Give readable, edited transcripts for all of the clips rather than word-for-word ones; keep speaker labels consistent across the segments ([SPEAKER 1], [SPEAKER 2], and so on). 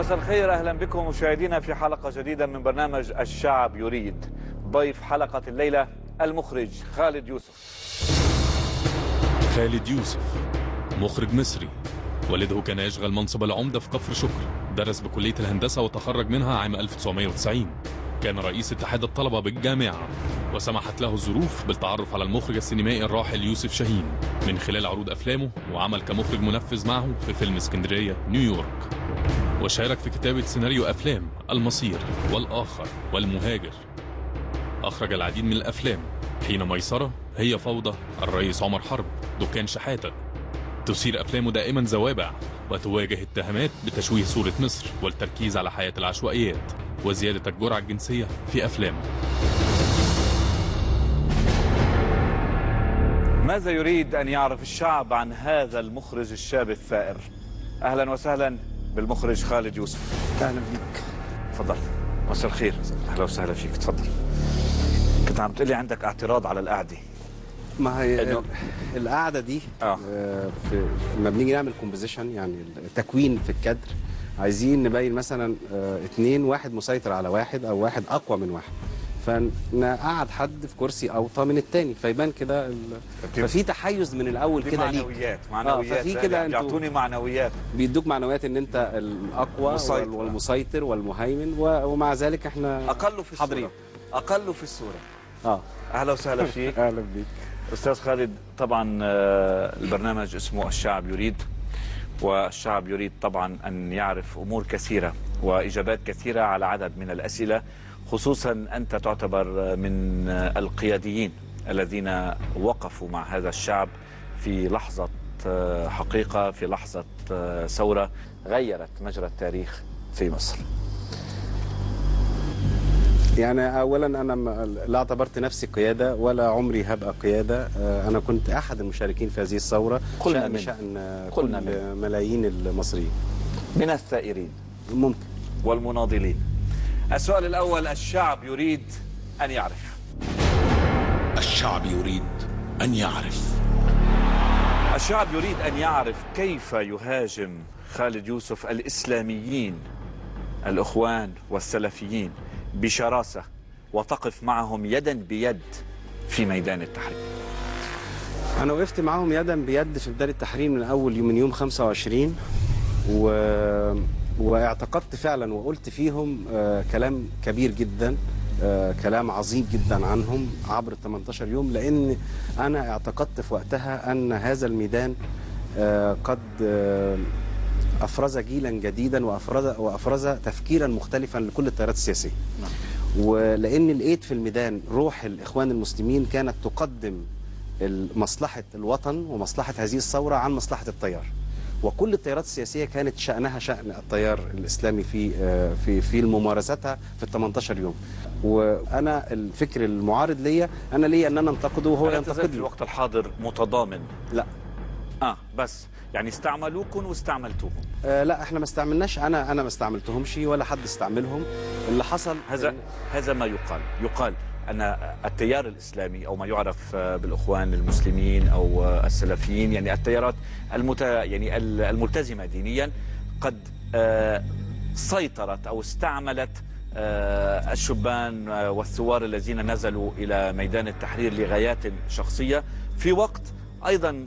[SPEAKER 1] مساء الخير، أهلا بكم مشاهدينا في حلقة جديدة من برنامج الشعب يريد. ضيف حلقة الليلة المخرج خالد يوسف.
[SPEAKER 2] خالد يوسف مخرج مصري، والده كان يشغل منصب العمدة في كفر شكر، درس بكلية الهندسة وتخرج منها عام 1990. كان رئيس اتحاد الطلبة بالجامعة، وسمحت له الظروف بالتعرف على المخرج السينمائي الراحل يوسف شاهين من خلال عروض أفلامه، وعمل كمخرج منفذ معه في فيلم اسكندرية نيويورك، وشارك في كتابة سيناريو أفلام المصير والآخر والمهاجر. أخرج العديد من الأفلام: حين ميسرة، هي فوضى، الرئيس عمر حرب، دكان شحاتة. تثير أفلامه دائما زوابع وتواجه اتهامات بتشويه صورة مصر والتركيز على حياة العشوائيات وزيادة الجرعة الجنسية في أفلامه.
[SPEAKER 1] ماذا يريد أن يعرف الشعب عن هذا المخرج الشاب الثائر؟ أهلا وسهلا بالمخرج خالد يوسف.
[SPEAKER 3] أهلا بيك.
[SPEAKER 1] تفضل. مساء الخير. أهلا وسهلا فيك. تفضل. كنت عم تقول لي عندك اعتراض على القعدة.
[SPEAKER 3] ما هي القعدة دي في لما بنيجي نعمل كومبوزيشن، يعني التكوين في الكادر، عايزين نبين مثلا اتنين، واحد مسيطر على واحد او واحد اقوى من واحد، فنقعد حد في كرسي اوطى من التاني فيبان كده ففي تحيز من الاول كده ليك.
[SPEAKER 1] معنويات
[SPEAKER 3] ففي كده
[SPEAKER 1] بيعطوني معنويات،
[SPEAKER 3] بيدوك معنويات ان انت الاقوى والمسيطر والمهيمن، ومع ذلك احنا
[SPEAKER 1] اقل في
[SPEAKER 3] حاضرين.
[SPEAKER 1] اقل في الصورة. اهلا وسهلا فيك.
[SPEAKER 3] اهلا بيك
[SPEAKER 1] استاذ خالد. طبعا البرنامج اسمه الشعب يريد، والشعب يريد طبعا ان يعرف امور كثيرة واجابات كثيرة على عدد من الاسئلة، خصوصا انت تعتبر من القياديين الذين وقفوا مع هذا الشعب في لحظة حقيقة، في لحظة ثورة غيرت مجرى التاريخ في مصر.
[SPEAKER 3] يعني اولا انا لا اعتبرت نفسي قياده ولا عمري هبقى قياده. انا كنت احد المشاركين في هذه الثوره، شأن كل ملايين المصريين
[SPEAKER 1] من الثائرين
[SPEAKER 3] ممكن
[SPEAKER 1] والمناضلين. السؤال الاول: الشعب يريد ان يعرف.
[SPEAKER 4] الشعب يريد ان يعرف.
[SPEAKER 1] الشعب يريد ان يعرف كيف يهاجم خالد يوسف الاسلاميين الاخوان والسلفيين بشراسة وتقف معهم يدا بيد في ميدان التحرير.
[SPEAKER 3] أنا وقفت معهم يدا بيد في بداية التحرير من أول يوم، من يوم 25 واعتقدت فعلا وقلت فيهم كلام كبير جدا، كلام عظيم جدا عنهم عبر 18 يوم، لأن أنا اعتقدت في وقتها أن هذا الميدان قد أفرز جيلا جديدا وأفرز تفكيرا مختلفا لكل التيارات السياسية. ولأن لقيت في الميدان روح الإخوان المسلمين كانت تقدم مصلحة الوطن ومصلحة هذه الثورة عن مصلحة التيار، وكل التيارات السياسية كانت شأنها شأن التيار الإسلامي في ممارستها في 18 يوم. وأنا الفكر المعارض ليا أنا ليا أن أنا انتقده وهو ينتقدني.
[SPEAKER 1] في الوقت الحاضر متضامن؟
[SPEAKER 3] لا.
[SPEAKER 1] بس يعني استعملوكم واستعملتوهم؟
[SPEAKER 3] لا، احنا ما استعملناش. انا ما استعملتهمش ولا حد استعملهم. اللي حصل
[SPEAKER 1] هذا ما يقال ان التيار الاسلامي او ما يعرف بالاخوان المسلمين او السلفيين، يعني التيارات يعني الملتزمه دينيا، قد سيطرت او استعملت الشبان والثوار الذين نزلوا الى ميدان التحرير لغايات شخصيه، في وقت ايضا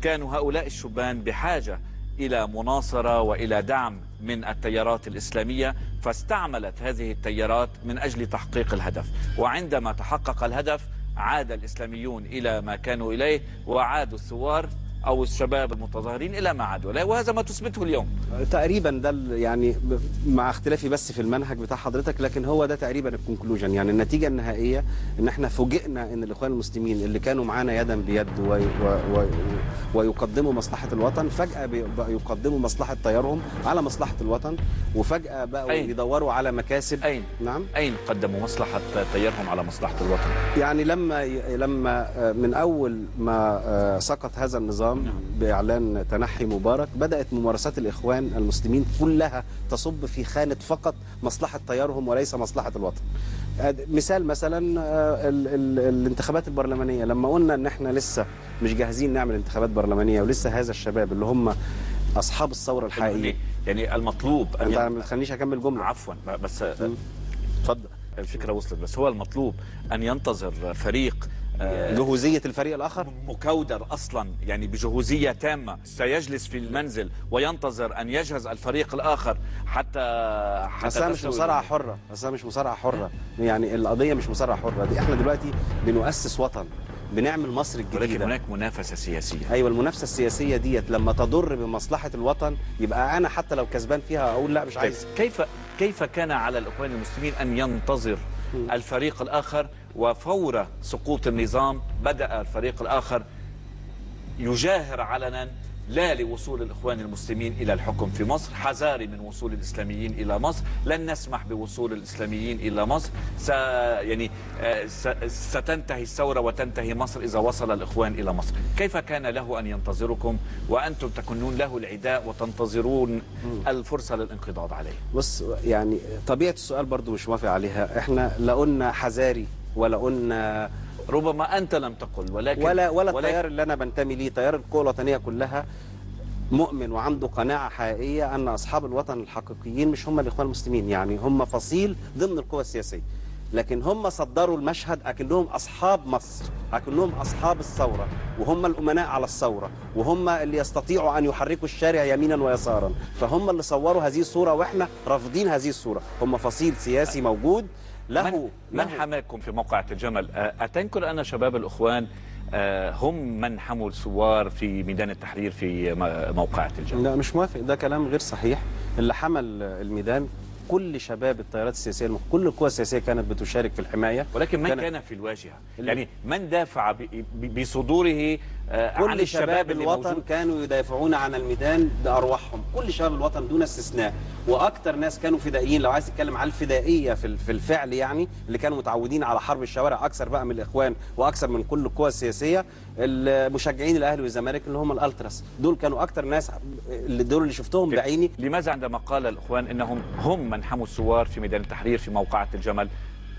[SPEAKER 1] كانوا هؤلاء الشبان بحاجة إلى مناصرة وإلى دعم من التيارات الإسلامية، فاستعملت هذه التيارات من أجل تحقيق الهدف. وعندما تحقق الهدف عاد الإسلاميون إلى ما كانوا إليه، وعادوا الثوار أو الشباب المتظاهرين إلى ما عادوا إليه، وهذا ما تثبته اليوم
[SPEAKER 3] تقريبا. ده يعني مع اختلافي بس في المنهج بتاع حضرتك، لكن هو ده تقريبا الكونكلوجن. يعني النتيجة النهائية ان احنا فوجئنا ان الاخوان المسلمين اللي كانوا معانا يدا بيد ويقدموا مصلحة الوطن، فجأة بقوا يقدموا مصلحة تيارهم على مصلحة الوطن، وفجأة بقوا يدوروا على مكاسب.
[SPEAKER 1] أين قدموا مصلحة تيارهم على مصلحة الوطن؟
[SPEAKER 3] يعني لما من أول ما سقط هذا النظام بإعلان تنحي مبارك، بدأت ممارسات الإخوان المسلمين كلها تصب في خانة فقط مصلحة تيارهم وليس مصلحة الوطن. مثال مثلا الانتخابات البرلمانية، لما قلنا ان احنا لسه مش جاهزين نعمل انتخابات برلمانية، ولسه هذا الشباب اللي هم أصحاب الثورة الحقيقية
[SPEAKER 1] يعني المطلوب
[SPEAKER 3] انت ما تخلينيش اكمل جمله.
[SPEAKER 1] عفوا بس اتفضل. الفكره وصلت، بس هو المطلوب ان ينتظر فريق
[SPEAKER 3] جهوزيه الفريق الاخر
[SPEAKER 1] مكودر اصلا، يعني بجهوزيه تامه، سيجلس في المنزل وينتظر ان يجهز الفريق الاخر حتى
[SPEAKER 3] بس مش مصارعه حره، مش مصارعه حره، يعني القضيه مش مصارعه حره، دي احنا دلوقتي بنؤسس وطن، بنعمل مصر الجديده،
[SPEAKER 1] ولكن هناك منافسه سياسيه.
[SPEAKER 3] ايوه، المنافسه السياسيه ديت لما تضر بمصلحه الوطن يبقى انا حتى لو كسبان فيها اقول لا مش عايز.
[SPEAKER 1] كيف كان على الاخوان المسلمين ان ينتظر الفريق الاخر، وفور سقوط النظام بدأ الفريق الآخر يجاهر علنا لا لوصول الإخوان المسلمين إلى الحكم في مصر، حذاري من وصول الإسلاميين إلى مصر، لن نسمح بوصول الإسلاميين إلى مصر، ستنتهي الثورة وتنتهي مصر إذا وصل الإخوان إلى مصر. كيف كان له أن ينتظركم وأنتم تكونون له العداء وتنتظرون الفرصة للانقضاض عليه؟
[SPEAKER 3] بص، يعني طبيعة السؤال برضو مش موافق عليها، احنا لا قلنا حذاري ولا قلنا،
[SPEAKER 1] ربما أنت لم تقل، ولكن
[SPEAKER 3] ولا التيار اللي أنا بنتمي ليه، تيار القوى الوطنية كلها مؤمن وعنده قناعة حقيقية أن أصحاب الوطن الحقيقيين مش هم الإخوان المسلمين، يعني هم فصيل ضمن القوى السياسية، لكن هم صدروا المشهد أكنهم أصحاب مصر، أكنهم أصحاب الثورة، وهم الأمناء على الثورة، وهم اللي يستطيعوا أن يحركوا الشارع يمينا ويسارا، فهم اللي صوروا هذه الصورة وإحنا رافضين هذه الصورة. هم فصيل سياسي موجود له.
[SPEAKER 1] من حماكم في موقعة الجمل؟ أتنكر أن شباب الإخوان هم من حموا الثوار في ميدان التحرير في موقعة الجمل؟
[SPEAKER 3] لا، مش موافق، ده كلام غير صحيح. اللي حمل الميدان كل شباب التيارات السياسية، كل القوى السياسية كانت بتشارك في الحماية،
[SPEAKER 1] ولكن من كان في الواجهة؟ يعني من دافع بصدوره عن
[SPEAKER 3] كل شباب الوطن
[SPEAKER 1] موجود؟
[SPEAKER 3] كانوا يدافعون عن الميدان بأرواحهم، كل شباب الوطن دون استثناء، واكثر ناس كانوا فدائيين. لو عايز تتكلم على الفدائيه في الفعل، يعني اللي كانوا متعودين على حرب الشوارع اكثر بقى من الاخوان واكثر من كل القوى السياسيه، المشجعين الاهلي والزمالك اللي هم الالتراس، دول كانوا اكثر ناس، دول اللي شفتهم بعيني.
[SPEAKER 1] لماذا عندما قال الاخوان انهم هم من حموا الثوار في ميدان التحرير في موقعة الجمل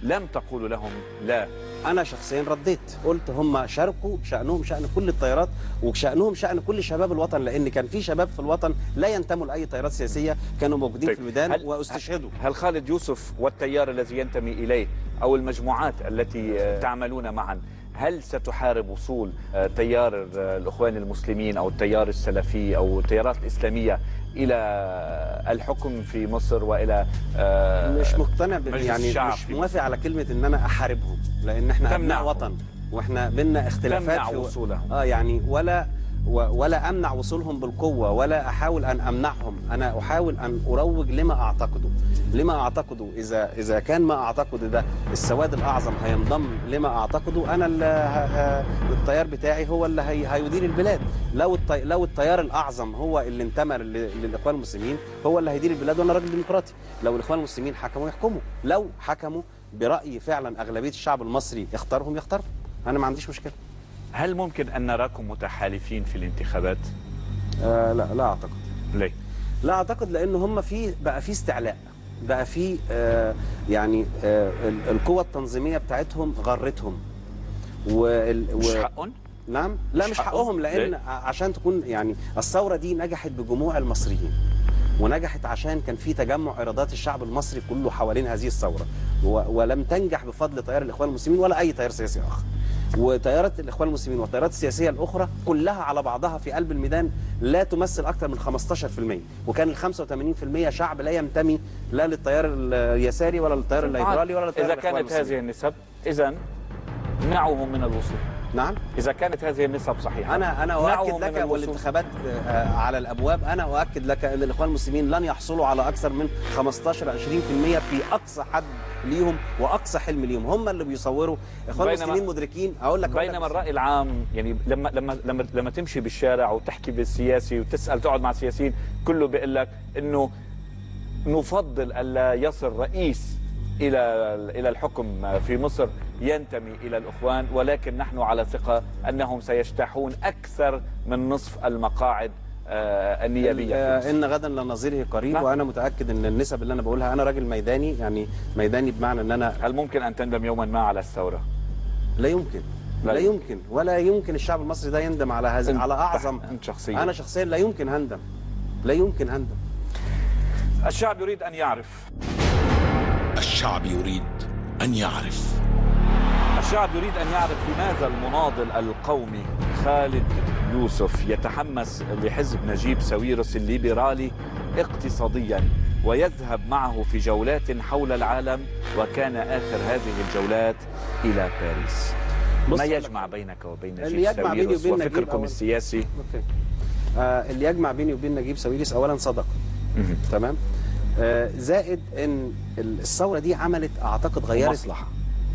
[SPEAKER 1] لم تقولوا لهم لا؟
[SPEAKER 3] أنا شخصيا رديت، قلت هم شاركوا، شأنهم شأن كل التيارات وشأنهم شأن كل شباب الوطن، لأن كان في شباب في الوطن لا ينتموا لأي تيارات سياسية كانوا موجودين في الميدان واستشهدوا.
[SPEAKER 1] هل خالد يوسف والتيار الذي ينتمي إليه أو المجموعات التي تعملون معا هل ستحارب وصول تيار الإخوان المسلمين أو التيار السلفي أو التيارات الإسلامية إلى الحكم في مصر وإلى
[SPEAKER 3] مش مقتنع يعني مش موافق على كلمة إن أنا أحاربهم، لأن إحنا أبناء وطن وإحنا بينا اختلافات
[SPEAKER 1] تمنع وصولهم.
[SPEAKER 3] يعني ولا أمنع وصولهم بالقوة ولا أحاول أن أمنعهم، أنا أحاول أن أروج لما أعتقده. إذا كان ما أعتقده ده السواد الأعظم هينضم لما أعتقده، أنا التيار بتاعي هو اللي هيدير البلاد. لو التيار الأعظم هو اللي انتمى للإخوان المسلمين هو اللي هيدير البلاد، وأنا راجل ديمقراطي. لو الإخوان المسلمين حكموا يحكموا، لو حكموا برأي فعلا أغلبية الشعب المصري يختارهم، أنا ما عنديش مشكلة.
[SPEAKER 1] هل ممكن أن نراكم متحالفين في الانتخابات؟
[SPEAKER 3] لا أعتقد.
[SPEAKER 1] ليه؟
[SPEAKER 3] لا أعتقد، لأن هم بقى في استعلاء، بقى في يعني القوة التنظيمية بتاعتهم غرتهم
[SPEAKER 1] مش حقهم؟
[SPEAKER 3] نعم، لا مش حقهم، لأن عشان تكون يعني الثورة دي نجحت بجموع المصريين، ونجحت عشان كان في تجمع إرادات الشعب المصري كله حوالين هذه الثورة، ولم تنجح بفضل تيار الإخوان المسلمين ولا أي تيار سياسي آخر. وتيارات الإخوان المسلمين والتيارات السياسية الأخرى كلها على بعضها في قلب الميدان لا تمثل أكثر من 15%، وكان ال 85% شعب لا ينتمي لا للتيار اليساري ولا للتيار الليبرالي ولا للتيار
[SPEAKER 1] الإخوان المسلمين. إذا كانت هذه النسب إذن منعوهم من الوصول.
[SPEAKER 3] نعم،
[SPEAKER 1] إذا كانت هذه النسب صحيحة
[SPEAKER 3] أنا أؤكد لك، والانتخابات على الأبواب، أنا أؤكد لك أن الإخوان المسلمين لن يحصلوا على أكثر من 15-20% في أقصى حد ليهم وأقصى حلم ليهم. هم اللي بيصوروا إخوان المسلمين مدركين.
[SPEAKER 1] بينما الرأي العام يعني لما تمشي بالشارع وتحكي بالسياسي وتسأل تقعد مع السياسيين كله بيقول لك إنه نفضل ألا يصل رئيس إلى الحكم في مصر ينتمي إلى الإخوان، ولكن نحن على ثقة أنهم سيجتاحون أكثر من نصف المقاعد النيابية
[SPEAKER 3] إن غدا لنظيره قريب.
[SPEAKER 1] نعم.
[SPEAKER 3] وأنا متأكد أن النسب اللي أنا بقولها، أنا راجل ميداني، يعني ميداني بمعنى أن أنا.
[SPEAKER 1] هل ممكن أن تندم يوما ما على الثورة؟
[SPEAKER 3] لا يمكن، لا يمكن، ولا يمكن الشعب المصري ده يندم على هذا، على أعظم.
[SPEAKER 1] أنت شخصيا؟
[SPEAKER 3] أنا شخصيا لا يمكن هندم.
[SPEAKER 1] الشعب يريد أن يعرف.
[SPEAKER 4] الشعب يريد أن يعرف.
[SPEAKER 1] الشعب يريد أن يعرف لماذا المناضل القومي خالد يوسف يتحمس لحزب نجيب ساويرس الليبرالي اقتصاديا ويذهب معه في جولات حول العالم، وكان آخر هذه الجولات إلى باريس. ما يجمع بينك وبين نجيب ساويرس وفكركم السياسي؟
[SPEAKER 3] أوكي. اللي يجمع بيني وبين نجيب ساويرس أولا صداقة. تمام. زائد ان الثوره دي عملت اعتقد غيرت
[SPEAKER 1] مصلحه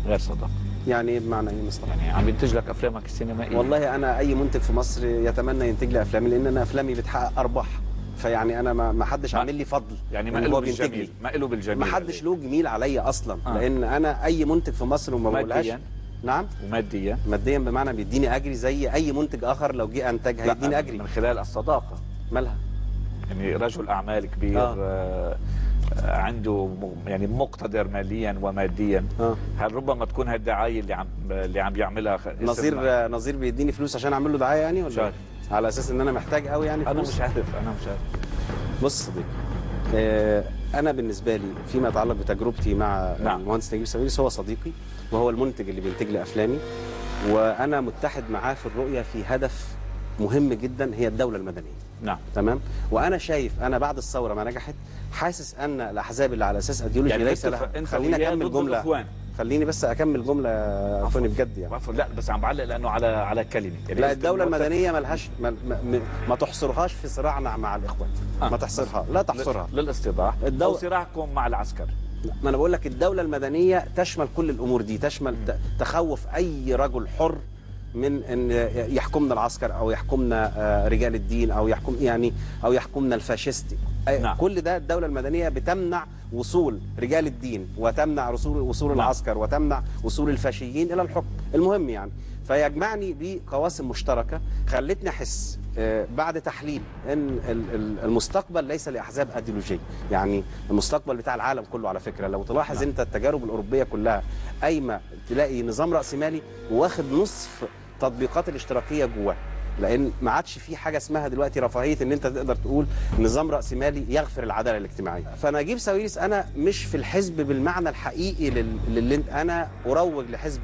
[SPEAKER 1] غير صداقه.
[SPEAKER 3] يعني بمعنى ايه مصلحه؟
[SPEAKER 1] يعني عم ينتج لك افلامك السينمائيه.
[SPEAKER 3] والله انا اي منتج في مصر يتمنى ينتج لي افلامي، لان انا افلامي بتحقق ارباح، فيعني انا ما حدش عامل لي فضل.
[SPEAKER 1] يعني ما له بالجميل، ما له بالجميل،
[SPEAKER 3] ما حدش له جميل عليا اصلا. لان انا اي منتج في مصر وما بقولهاش. نعم.
[SPEAKER 1] وماديا؟
[SPEAKER 3] ماديا بمعنى بيديني اجري زي اي منتج اخر لو جه انتج هيديني اجري
[SPEAKER 1] من خلال الصداقه.
[SPEAKER 3] مالها؟
[SPEAKER 1] يعني رجل اعمال كبير عنده يعني مقتدر ماليا وماديا. هل ربما تكون هالدعايه اللي عم بيعملها
[SPEAKER 3] نظير بيديني فلوس عشان اعمل له دعايه يعني، ولا
[SPEAKER 1] شارف.
[SPEAKER 3] على اساس ان انا محتاج قوي يعني فلوس؟
[SPEAKER 1] انا مش عارف.
[SPEAKER 3] بص صديقي، انا بالنسبه لي فيما يتعلق بتجربتي مع المهندس نجيب ساويرس، هو صديقي وهو المنتج اللي بينتج لي افلامي، وانا متحد معاه في الرؤيه في هدف مهم جدا، هي الدوله المدنيه.
[SPEAKER 1] نعم.
[SPEAKER 3] تمام. وانا شايف انا بعد الثوره ما نجحت، حاسس ان الاحزاب اللي على اساس ايديولوجي
[SPEAKER 1] يعني
[SPEAKER 3] ليس لها. خليني اكمل جمله. خليني بس اكمل جمله اخواني بجد يعني.
[SPEAKER 1] عفوا. لا بس عم بعلق لانه على كلمه يعني.
[SPEAKER 3] لا، الدوله المدنيه ملهاش ما تحصرهاش في صراعنا مع الاخوان. ما تحصرها، لا تحصرها
[SPEAKER 1] للاستيضاح او صراعكم مع العسكر.
[SPEAKER 3] ما انا بقول لك الدوله المدنيه تشمل كل الامور دي، تشمل تخوف اي رجل حر من ان يحكمنا العسكر او يحكمنا رجال الدين او يحكمنا الفاشيست. نعم. كل ده الدوله المدنيه بتمنع وصول رجال الدين، وتمنع وصول العسكر، وتمنع وصول الفاشيين الى الحكم. المهم يعني فيجمعني بقواسم مشتركه خلتني احس بعد تحليل ان المستقبل ليس لاحزاب ايديولوجيه، يعني المستقبل بتاع العالم كله على فكره. لو تلاحظ انت التجارب الاوروبيه كلها قايمه تلاقي نظام راسمالي واخد نصف تطبيقات الاشتراكيه جواه، لان ما عادش في حاجه اسمها دلوقتي رفاهيه ان انت تقدر تقول نظام راسمالي يغفر العداله الاجتماعيه. فنجيب ساويرس انا مش في الحزب بالمعنى الحقيقي انا اروج لحزب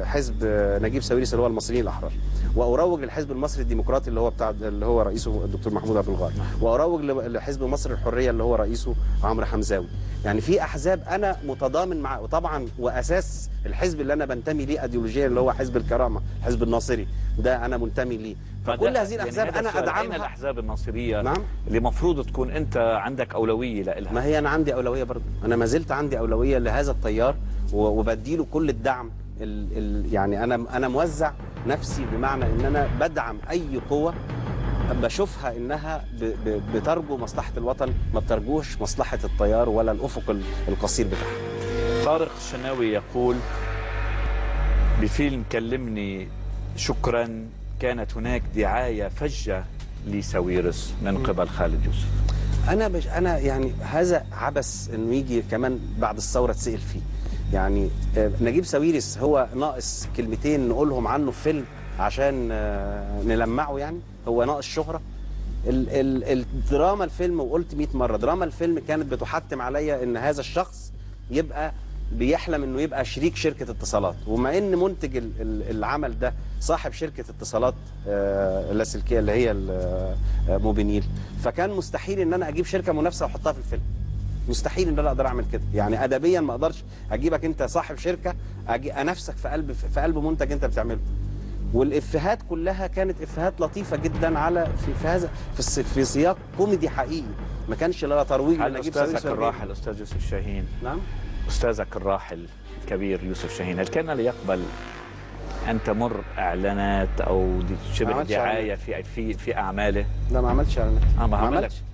[SPEAKER 3] حزب نجيب ساويرس اللي هو المصريين الاحرار، واروج للحزب المصري الديمقراطي اللي هو رئيسه الدكتور محمود عبد الغار، واروج لحزب مصر الحريه اللي هو رئيسه عمرو حمزاوي. يعني في احزاب انا متضامن مع، وطبعا واساس الحزب اللي انا بنتمي ليه ايديولوجيا اللي هو حزب الكرامه، الحزب الناصري ده انا منتمي ليه. فكل هذه الاحزاب يعني انا ادعمها.
[SPEAKER 1] الاحزاب الناصريه
[SPEAKER 3] نعم
[SPEAKER 1] اللي المفروض تكون انت عندك اولويه لها.
[SPEAKER 3] ما هي انا عندي اولويه برضه، انا ما زلت عندي اولويه لهذا التيار وبديله كل الدعم. يعني انا موزع نفسي بمعنى ان انا بدعم اي قوه بشوفها انها بترجو مصلحه الوطن، ما بترجوش مصلحه التيار ولا الافق القصير بتاعها.
[SPEAKER 1] طارق الشناوي يقول بفيلم كلمني شكرا كانت هناك دعايه فجه لساويرس من قبل خالد يوسف.
[SPEAKER 3] انا يعني هذا عبث انه يجي كمان بعد الثوره تسال فيه. يعني نجيب ساويرس هو ناقص كلمتين نقولهم عنه في فيلم عشان نلمعه، يعني هو ناقص شهرة. الدراما الفيلم، وقلت 100 مرة دراما الفيلم كانت بتحتم عليا ان هذا الشخص يبقى بيحلم انه يبقى شريك شركة اتصالات، وما ان منتج العمل ده صاحب شركة اتصالات اللاسلكية اللي هي موبينيل، فكان مستحيل ان انا اجيب شركة منافسة واحطها في الفيلم. مستحيل ان انا اقدر اعمل كده، يعني ادبيا ما اقدرش اجيبك انت صاحب شركه انافسك في قلب منتج انت بتعمله. والافيهات كلها كانت افيهات لطيفه جدا على في هذا في سياق كوميدي حقيقي، ما كانش لا ترويج
[SPEAKER 1] لنجيب ساويرس. استاذك الراحل الاستاذ يوسف شاهين.
[SPEAKER 3] نعم.
[SPEAKER 1] استاذك الراحل الكبير يوسف شاهين، هل كان ليقبل ان تمر اعلانات او شبه دعايه في اعماله؟
[SPEAKER 3] لا ما عملتش اعلانات.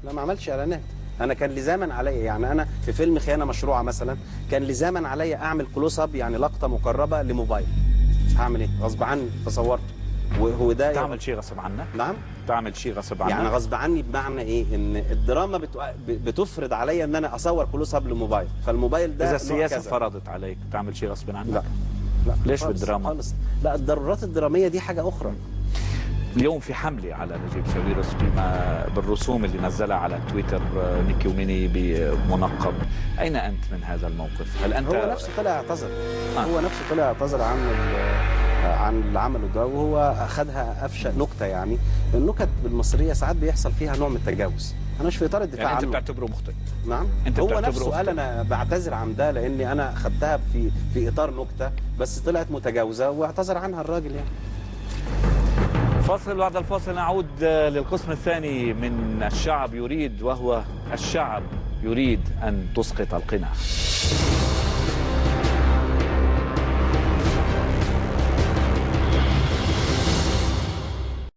[SPEAKER 1] ما
[SPEAKER 3] عملتش اعلانات. انا كان لزاما عليا، يعني انا في فيلم خيانه مشروعه مثلا كان لزاما عليا اعمل كلوز اب، يعني لقطه مقربه لموبايل. هعمل ايه؟ غصب عني فصورته. وهو ده
[SPEAKER 1] تعمل شيء غصب عنك؟
[SPEAKER 3] نعم.
[SPEAKER 1] تعمل شيء غصب عنك؟
[SPEAKER 3] يعني غصب عني بمعنى ايه؟ ان الدراما بتفرض عليا ان انا اصور كلوز اب لموبايل، فالموبايل ده
[SPEAKER 1] اذا السياسه فرضت عليك تعمل شيء غصب عنك؟
[SPEAKER 3] لا
[SPEAKER 1] ليش بالدراما؟
[SPEAKER 3] خالص. لا، الضرورات الدراميه دي حاجه اخرى.
[SPEAKER 1] اليوم في حملة على نجيب ساويرس بالرسوم اللي نزلها على تويتر ميكي وميني بمنقب. أين أنت من هذا الموقف؟ هل أنت
[SPEAKER 3] هو نفسه طلع اعتذر. هو نفسه طلع اعتذر عن اللي عمله ده، وهو اخذها افشى نكته. يعني النكت المصريه ساعات بيحصل فيها نوع من التجاوز. انا مش في اطار الدفاع
[SPEAKER 1] يعني
[SPEAKER 3] عنه.
[SPEAKER 1] أنت بتعتبره مخطئ؟
[SPEAKER 3] نعم.
[SPEAKER 1] أنت
[SPEAKER 3] هو
[SPEAKER 1] بتعتبره
[SPEAKER 3] نفسه قال انا بعتذر عن ده لاني انا خدتها في اطار نكته، بس طلعت متجاوزه واعتذر عنها الراجل يعني.
[SPEAKER 1] فاصل، بعد الفاصل نعود للقسم الثاني من الشعب يريد، وهو الشعب يريد أن تسقط القناع.